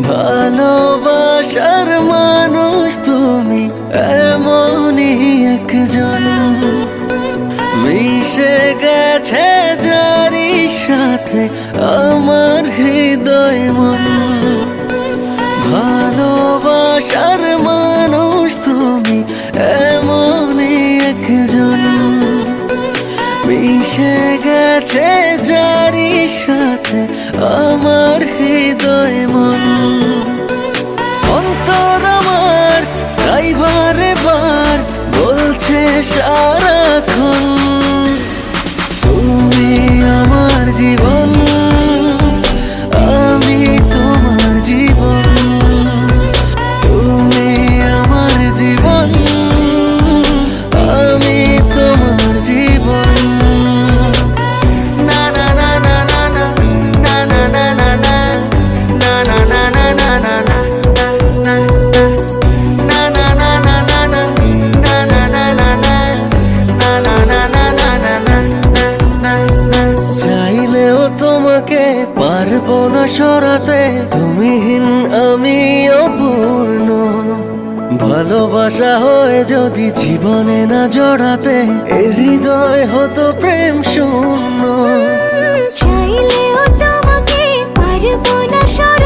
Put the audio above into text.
ভালোবাসার মানুষ তুমি এমনই একজন, মিশে গেছে যারি সাথে আমার হৃদয় মন। ভালোবাসার মানুষ তুমি এমনই একজন, মিশে গেছে যারি সাথে আমার হৃদয় মন। অন্তর আমার তাই বারে বার বলছে সারাক্ষণ, তুমি আমার জীবন, আমি তোমার জীবন। তুমি আমার জীবন, আমি তোমার জীবন। না না না না না না না না না না না না না না না না না চাইলেও তোমাকে পারবো না সরাতে, তুমিহীন আমি অপূর্ণ। ভালোবাসা হয়ে যদি জীবনে না জড়াতে, এ হৃদয় হতো প্রেম শূন্য। চাইলেও তোমাকে পারবো না সরাতে।